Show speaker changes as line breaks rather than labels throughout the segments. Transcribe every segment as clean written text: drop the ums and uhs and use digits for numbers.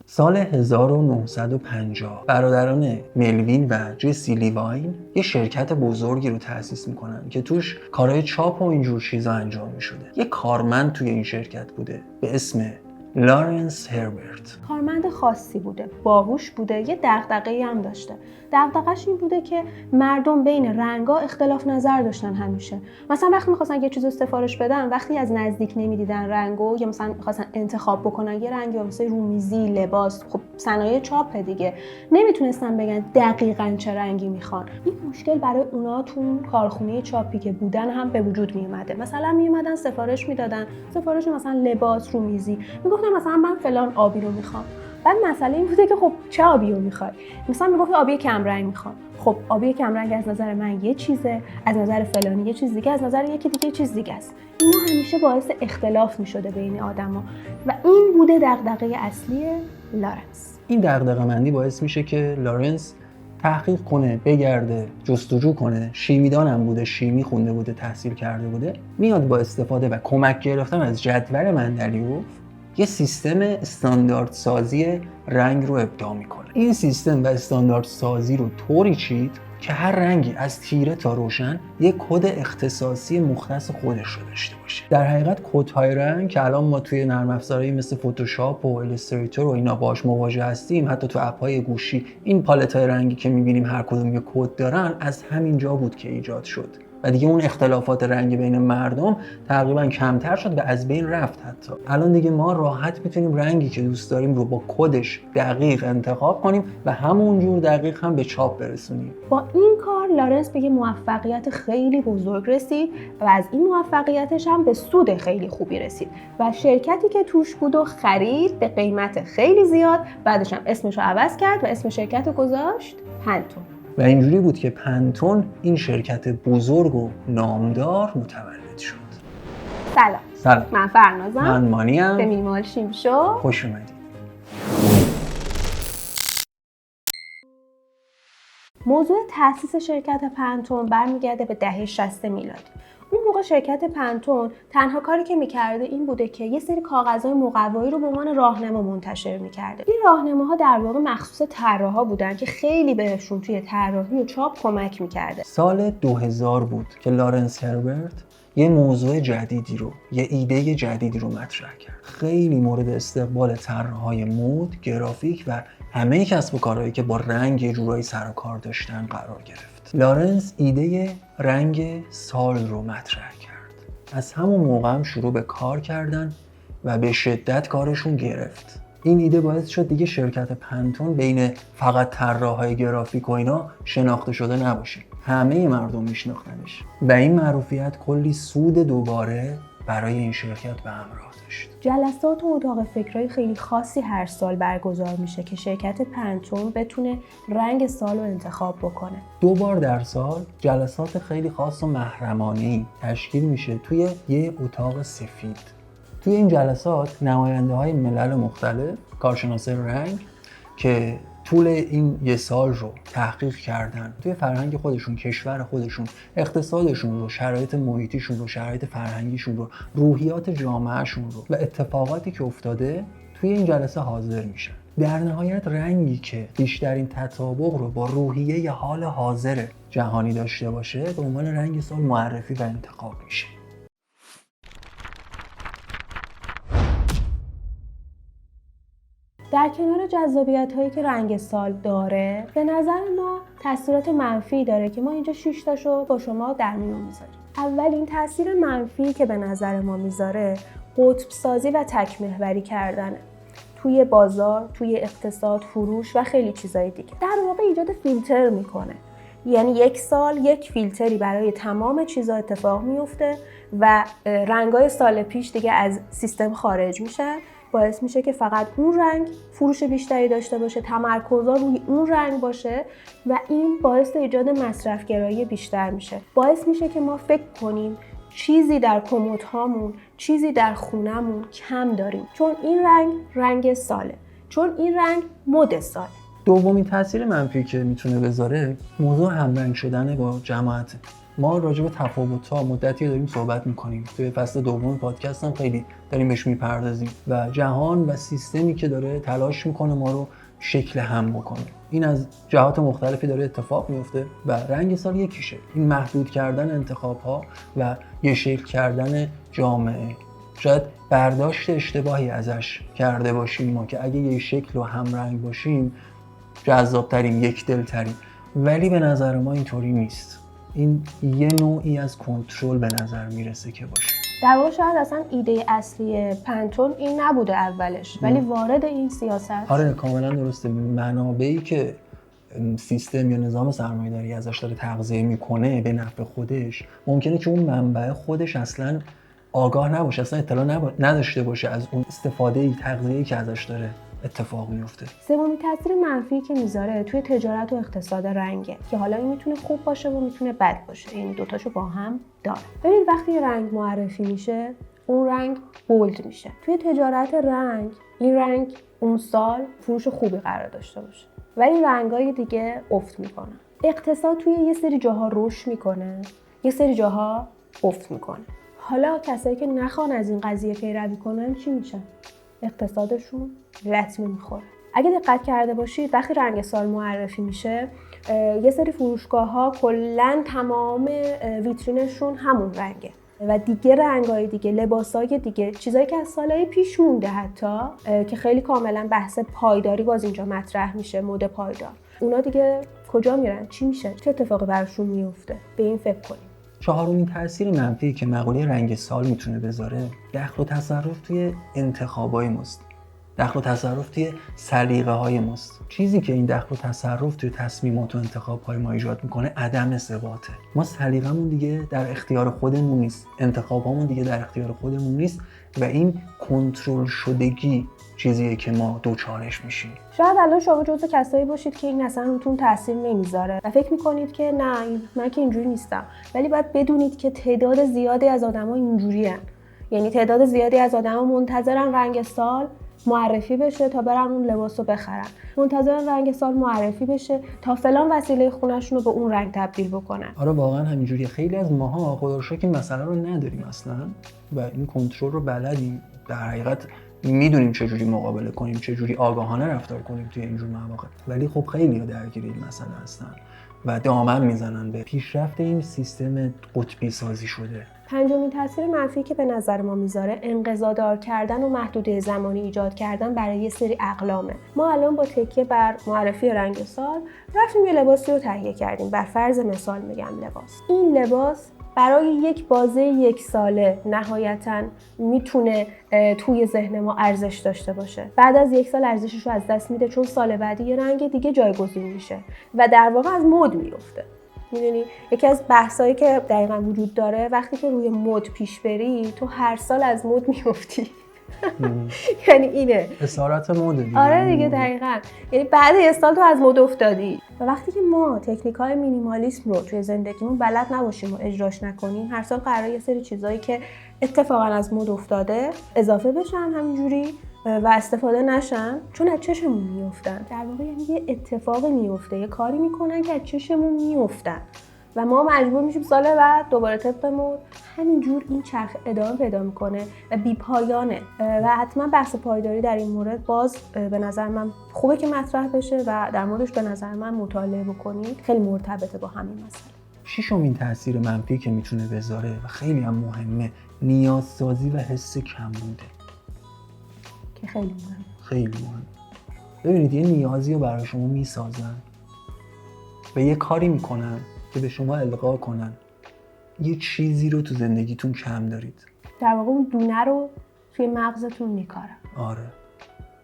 سال 1950 برادران ملوین و جسی لیواین یه شرکت بزرگی رو تأسیس میکنن که توش کارهای چاپ و اینجور چیزا انجام میشده. یه کارمند توی این شرکت بوده به اسم لارنس هربرت.
کارمند خاصی بوده، باهوش بوده، یه دغدغه‌ای هم داشته. دغدغه‌ش این بوده که مردم بین رنگا اختلاف نظر داشتن همیشه. مثلا وقتی می‌خواستن یه چیزو سفارش بدن، وقتی از نزدیک نمی‌دیدن رنگو یا مثلا می‌خواستن انتخاب بکنن یه رنگ یا مثلا رومیزی، لباس، خب صنایع چاپ دیگه، نمیتونستن بگن دقیقاً چه رنگی می‌خوان. این مشکل برای اونا تو کارخونه چاپی که بودن هم به وجود میومده. مثلا میومدن سفارش میدادن، سفارش مثلا لباس، رومیزی، میگفتن مثلا من فلان آبی رو میخوام. بعد مسئله این بوده که خب چه آبی رو میخوای؟ مثلا میگفت آبی کمرنگ میخوام. خب آبی کمرنگ از نظر من یه چیزه، از نظر فلانی یه چیز دیگه، از نظر یکی دیگه یه چیز دیگه است. اینا همیشه باعث اختلاف میشده بین آدما و این بوده دغدغه اصلی لارنس.
این دغدغه‌مندی باعث میشه که لارنس تحقیق کنه، بگرده، جستجو کنه. شیمیدان هم بوده، شیمی خونده بوده، تحصیل کرده بوده. میاد با استفاده و کمک گرفتن از جدول مندلیوف یه سیستم استاندارد سازی رنگ رو ابداع میکنه. این سیستم و استاندارد سازی رو طوری چید که هر رنگی از تیره تا روشن یک کد اختصاصی مختص خودش رو داشته باشه. در حقیقت کدهای رنگ که الان ما توی نرم افزارهایی مثل فتوشاپ و ایلاستریتور و اینا باهاش مواجه هستیم، حتی تو اپ‌های گوشی، این پالت‌های رنگی که می‌بینیم هر کدوم یه کد دارن، از همین جا بود که ایجاد شد. و دیگه اون اختلافات رنگ بین مردم تقریبا کمتر شد و از بین رفت. حتی الان دیگه ما راحت میتونیم رنگی که دوست داریم رو با کدش دقیق انتخاب کنیم و همونجور دقیق هم به چاپ برسونیم.
با این کار لارنس به یه موفقیت خیلی بزرگ رسید و از این موفقیتش هم به سود خیلی خوبی رسید و شرکتی که توش بود و خرید به قیمت خیلی زیاد. بعدش هم اسمش رو عوض کرد و اسم شرکت رو گذاشت پنتون.
و اینجوری بود که پنتون این شرکت بزرگ و نامدار متولد شد.
سلام. من فرنازم.
من مانیم.
به مینیمال شیم شو
خوش اومدید.
موضوع تأسیس شرکت پنتون برمیگرده به دهه 60 میلادی. اون موقع شرکت پنتون تنها کاری که میکرده این بوده که یه سری کاغذهای مقوایی رو به عنوان راهنما منتشر میکرده. این راهنماها در واقع مخصوص طراحا بودن که خیلی بهشون توی طراحی و چاپ کمک میکرده.
سال 2000 بود که لارنس هربرت یه موضوع جدیدی رو، یه ایده جدیدی رو مطرح کرد. خیلی مورد استقبال طراحای مد، گرافیک و همه کسب و کارهایی که با رنگ یه جورایی سر و کار داشتن قرار گرفت. لارنس ایده رنگ سال رو مطرح کرد. از همون موقع هم شروع به کار کردن و به شدت کارشون گرفت. این ایده باعث شد دیگه شرکت پنتون بین فقط طراحای گرافیک و اینا شناخته شده نباشه. همه مردم میشناختنش و این معروفیت کلی سود دوباره برای این شرکت به همراه داشت.
جلسات و اتاق فکرای خیلی خاصی هر سال برگزار میشه که شرکت پنتون بتونه رنگ سال رو انتخاب بکنه.
2 بار در سال جلسات خیلی خاص و محرمانه‌ای تشکیل میشه توی یه اتاق سفید. توی این جلسات نماینده‌های ملل مختلف، کارشناسای رنگ که طول این یه سال رو تحقیق کردن توی فرهنگ خودشون، کشور خودشون، اقتصادشون رو، شرایط محیطیشون رو، شرایط فرهنگیشون رو، روحیات جامعهشون رو و اتفاقاتی که افتاده توی این جلسه حاضر میشن. در نهایت رنگی که بیشترین تطابق رو با روحیه حال حاضر جهانی داشته باشه به عنوان رنگ سال معرفی و انتخاب میشه.
در کنار جذابیت‌هایی که رنگ سال داره، به نظر ما تاثیرات منفی داره که ما اینجا 6 تاشو با شما در میون میذاریم. اولین تاثیر منفی که به نظر ما میذاره قطب سازی و تک محوری کردنه. توی بازار، توی اقتصاد، فروش و خیلی چیزای دیگه. در واقع ایجاد فیلتر میکنه. یعنی یک سال یک فیلتری برای تمام چیزا اتفاق میفته و رنگای سال پیش دیگه از سیستم خارج میشن. باعث میشه که فقط اون رنگ فروش بیشتری داشته باشه، تمرکزها روی اون رنگ باشه و این باعث ایجاد مصرفگرایی بیشتر میشه. باعث میشه که ما فکر کنیم چیزی در کمدهامون، چیزی در خونمون کم داریم، چون این رنگ ساله، چون این رنگ مد ساله.
دومین تاثیر منفی که میتونه بذاره موضوع همرنگ شدن با جماعت. ما راجع به تفاوت‌ها مدتی داریم صحبت می‌کنیم. توی فصل دوم پادکست هم خیلی داریم بهش می‌پردازیم و جهان و سیستمی که داره تلاش می‌کنه ما رو شکل هم بکنه. این از جهات مختلفی داره اتفاق میفته و رنگ سال یکیشه. این محدود کردن انتخاب‌ها و یه شکل کردن جامعه. شاید برداشت اشتباهی ازش کرده باشیم ما که اگه یه شکل و همرنگ باشیم جذاب‌تریم، یک دل‌تریم، ولی به نظر ما اینطوری نیست. این یه نوعی از کنترل به نظر میرسه که باشه.
در واقع شاید اصلا ایده اصلی پنتون این نبوده اولش، ولی وارد این سیاست.
آره کاملا درسته. منابعی که سیستم یا نظام سرمایه‌داری ازش داره تغذیه میکنه به نفع خودش، ممکنه که اون منبع خودش اصلا آگاه نباشه، اصلا اطلاع نداشته باشه از اون استفاده تغذیه‌ای که ازش داره اتفاق میفته.
سومین تاثیر منفی که میذاره توی تجارت و اقتصاد رنگه که حالا این میتونه خوب باشه و میتونه بد باشه، یعنی دوتاشو با هم داره. ببینید وقتی یه رنگ معرفی میشه اون رنگ بولد میشه. توی تجارت رنگ این رنگ اون سال فروش خوبی قرار داشته باشه ولی رنگای دیگه افت میکنن. اقتصاد توی یه سری جاها رشد میکنه، یه سری جاها افت میکنه. حالا کسایی که نخوان از این قضیه پیروی کنن چی میشن؟ اقتصادشون لطمه میخوره. اگه دقت کرده باشید وقتی رنگ سال معرفی میشه یه سری فروشگاه‌ها کلاً تمام ویترینشون همون رنگه و دیگه رنگ‌های دیگه، لباسای دیگه، چیزایی که از سالهای پیش مونده حتی که خیلی کاملاً بحث پایداری باز اینجا مطرح میشه، مد پایدار، اونا دیگه کجا میرن؟ چی میشه؟ چه اتفاقی براشون میفته؟ به این فکر کنیم.
چهارمین تاثیر منفی که مقوله رنگ سال میتونه بذاره دخل و تصرف توی انتخابای ماست. دخل و تصرف توی سلیقه‌های ماست. چیزی که این دخل و تصرف توی تصمیمات و انتخاب‌های ما ایجاد میکنه عدم ثباته. ما سلیقه‌مون دیگه در اختیار خودمون نیست، انتخابامون دیگه در اختیار خودمون نیست و این کنترل شدگی چیزیه که ما دوچارش میشیم.
شاید الان شما جزو کسایی باشید که این اصلا روتون تاثیر نمیذاره و فکر میکنید که نه من که اینجوری نیستم، ولی باید بدونید که تعداد زیادی از آدما اینجوریان. یعنی تعداد زیادی از آدما منتظرن رنگ سال معرفی بشه تا برن اون لباسو بخرن، منتظرن رنگ سال معرفی بشه تا فلان وسیله خونه‌شون رو به اون رنگ تبدیل بکنن.
آره واقعا همینجوریه. خیلی از ماها خدا رو شکر این مسئله رو نداریم اصلا و این کنترل رو بلدیم. در حقیقت میدونیم چجوری مقابله کنیم، چجوری آگاهانه رفتار کنیم توی اینجور مواقع، ولی خب خیلی درگیر این مسئله هستن و دامن میزنن به پیشرفت این سیستم قطبی سازی شده.
پنجمین تاثیر منفی که به نظر ما میذاره انقضاضدار کردن و محدوده زمانی ایجاد کردن برای یه سری اقلامه. ما الان با تکیه بر معرفی رنگ سال رفتیم یه لباسی رو تهیه کردیم. بر فرض مثال میگم لباس. این لباس برای یک بازه یک ساله نهایتاً میتونه توی ذهن ما ارزش داشته باشه. بعد از یک سال ارزشش رو از دست میده چون سال بعدی یه رنگ دیگه جایگزین میشه و در واقع از مد میفته. میدونی یکی از بحثایی که دقیقاً وجود داره وقتی که روی مد پیش بری تو هر سال از مد میفتی. یعنی اینه
اسارت مد دیگه.
آره دیگه دقیقاً. یعنی بعد یه سال تو از مد افتادی و وقتی که ما تکنیک‌های مینیمالیسم رو توی زندگیمون بلد نباشیم و اجراش نکنیم هر سال قراره یه سری چیزایی که اتفاقاً از مد افتاده اضافه بشن همینجوری و استفاده نشن چون از چشمون میافتن. در واقع یعنی یه اتفاقی میفته، یه کاری میکنن که از چشمون میافتن و ما مجبور میشیم سال بعد دوباره طبق مد همینجور این چرخ ادامه پیدا میکنه و بی‌پایانه و حتما بحث پایداری در این مورد باز به نظر من خوبه که مطرح بشه و در موردش به نظر من مطالعه بکنید، خیلی مرتبطه با همین مسئله.
ششمین تاثیر منفی که میتونه بذاره و خیلی هم مهمه نیازسازی و حس کمبوده
که خیلی مهمه.
خیلی مهم. ببینید یه نیازی رو برای شما میسازن و یه کاری میکنن که به شما القا کنن یه چیزی رو تو زندگیتون کم دارید.
در واقع اون دونه رو توی مغزتون میکارن.
آره.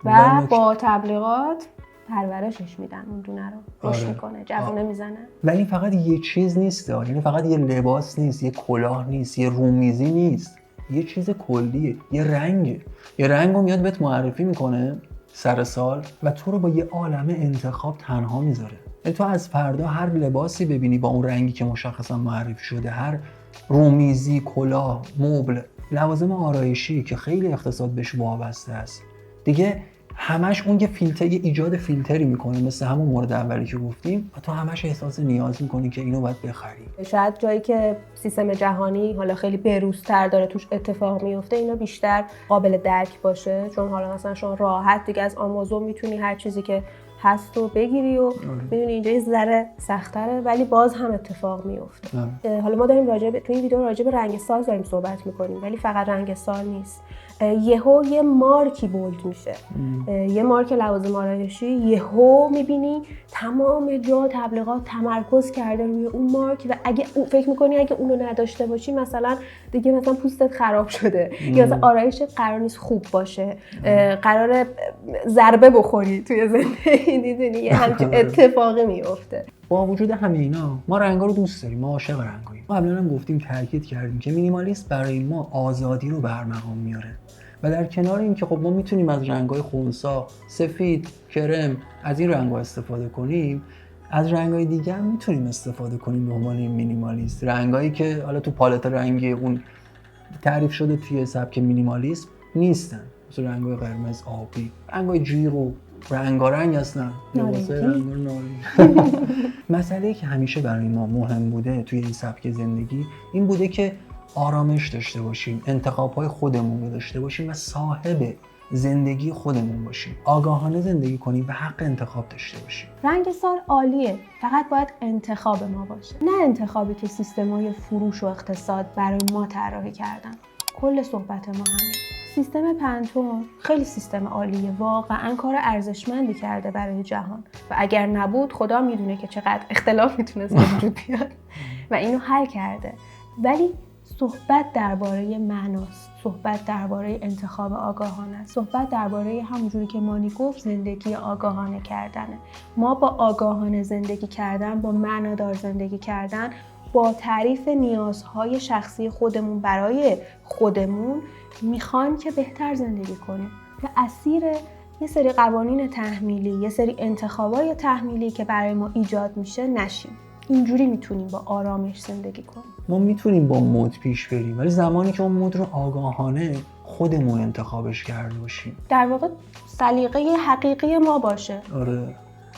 و با تبلیغات پرورشش میدن اون دونه رو. رشد
آره.
میکنه، جوونه میزنه.
ولی فقط یه چیز نیست، یعنی فقط یه لباس نیست، یه کلاه نیست، یه رومیزی نیست. یه چیز کلیه، یه رنگه. یه رنگو میاد بهت معرفی میکنه سر سال و تو رو با یه عالمه انتخاب تنها میذاره. تو از فردا هر لباسی ببینی با اون رنگی که مشخصا معرفی شده، هر رومیزی، کلاه، مبل، لوازم آرایشی که خیلی اقتصاد بهش وابسته است، دیگه همش اون یه ایجاد فیلتری میکنه، مثل همون مورد اولی که گفتیم، و تو همش احساس نیاز میکنی که اینو باید بخری.
شاید جایی که سیستم جهانی حالا خیلی بروزتر داره توش اتفاق میفته اینا بیشتر قابل درک باشه، چون حالا مثلا شما راحت دیگه از آمازون میتونی هر چیزی که هست رو بگیری و میدونی اینجا یه ذره سخت‌تره ولی باز هم اتفاق میفته. حالا ما داریم تو این ویدیو راجع به رنگ ساز داریم صحبت میکنیم، ولی فقط رنگ ساز نیست. یهو یه مارکی بولد میشه، یه مارک لوازم آرایشی، یهو میبینی تمام جا تبلیغات تمرکز کرده روی اون مارک و اگه فکر میکنی اگه اونو نداشته باشی مثلا دیگه مثلا پوستت خراب شده یا مثلا آرایشت قرار نیست خوب باشه، قراره ضربه بخوری توی زندگی، دیدونی یه همچین اتفاقی میفته.
با وجود همه اینا ما رنگا رو دوست داریم، ما عاشق رنگاییم. ما قبلا هم گفتیم، تاکید کردیم که مینیمالیسم برای ما آزادی رو برمقام میاره و در کنار این که خب ما میتونیم از رنگای خنثی، سفید، کرم، از این رنگا استفاده کنیم، از رنگای دیگه هم میتونیم استفاده کنیم به عنوان مینیمالیست. رنگایی که حالا تو پالت رنگی اون تعریف شده توی سبک مینیمالیسم نیستن، مثل رنگای قرمز، آبی، رنگای جیغ و رنگارنگ هستن، لباسای رنگارنگ. مسئله‌ای که همیشه برای ما مهم بوده توی این سبک زندگی این بوده که آرامش داشته باشیم، انتخاب‌های خودمون رو داشته باشیم و صاحب زندگی خودمون باشیم، آگاهانه زندگی کنیم و حق انتخاب داشته باشیم.
رنگ سال عالیه، فقط باید انتخاب ما باشه، نه انتخابی که سیستم‌های فروش و اقتصاد برای ما طراحی کردن. کل صحبت ما همین. سیستم پنتون خیلی سیستم عالیه، واقعا کار ارزشمندی کرده برای جهان و اگر نبود خدا میدونه که چقدر اختلاف میتونست به وجود بیاد و اینو حل کرده. ولی صحبت درباره معناست، صحبت درباره انتخاب آگاهانه است، صحبت درباره همونجوری که مانی گفت زندگی آگاهانه کردنه. ما با آگاهانه زندگی کردن، با معنادار زندگی کردن، با تعریف نیازهای شخصی خودمون برای خودمون میخوایم که بهتر زندگی کنیم و اسیر یه سری قوانین تحمیلی، یه سری انتخابای تحمیلی که برای ما ایجاد میشه نشیم. اینجوری میتونیم با آرامش زندگی کنیم.
ما میتونیم با مود پیش بریم ولی زمانی که اون مود رو آگاهانه خودمون انتخابش کرده باشیم،
در واقع سلیقه حقیقی ما باشه.
آره.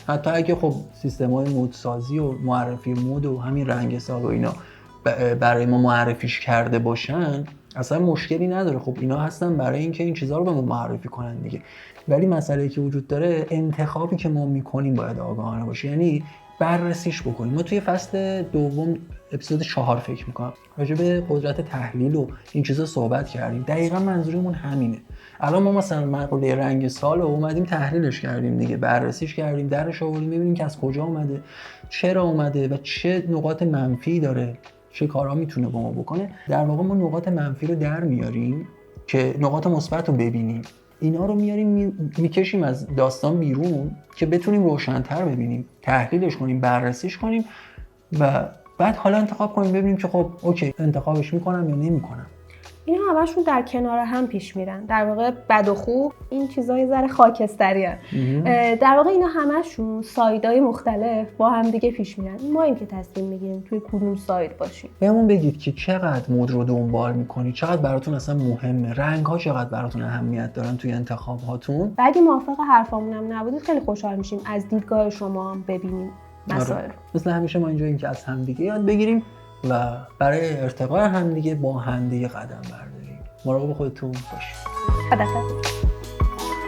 حتی اگه خب سیستم‌های مودسازی و معرفی مود و همین رنگ سال و اینا برای ما معرفیش کرده باشن اصلا مشکلی نداره، خب اینا هستن برای اینکه این چیزا رو به ما معرفی کنن دیگه. ولی مسئله‌ای که وجود داره انتخابی که ما میکنیم باید آگاهانه باشه، یعنی بررسیش بکنیم. ما توی فصل دوم اپیزود 4 فکر میکنم راجع به قدرت تحلیل و این چیزا صحبت کردیم. دقیقاً منظورمون همینه. الان ما مثلا مقوله رنگ سال رو اومدیم تحلیلش کردیم دیگه، بررسیش کردیم، درش آوردیم، ببینیم که از کجا اومده، چرا اومده و چه نقاط منفی داره، چه کارا میتونه با ما بکنه. در واقع ما نقاط منفی رو در میاریم که نقاط مثبت رو ببینیم. اینا رو میاریم میکشیم از داستان بیرون که بتونیم روشن‌تر ببینیم، تحلیلش کنیم، بررسیش کنیم و بعد حالا انتخاب کنیم، ببینیم که خب اوکی انتخابش میکنم یا نمیکنم.
اینا همشون در کنار هم پیش میرن. در واقع بد و خوب این چیزای ذره خاکستری هستن. در واقع اینا همشون سایدهای مختلف با هم دیگه پیش میرن. ما این که تصمیم میگیریم توی کدوم ساید باشیم.
بهمون بگید که چقدر مود رو دنبال میکنید، چقدر براتون اصلا مهمه، رنگ‌ها چقدر براتون اهمیت دارن توی انتخاب هاتون.
و اگه موافق حرفامون هم نبودید خیلی خوشحال میشیم از دیدگاه شما هم ببینیم مسائل.
مثل همیشه ما اینجاییم که از همدیگه یاد بگیریم و برای ارتقاء همدیگه با همدیگه قدم برداریم. مراقب خودتون باشید.
خدافظ.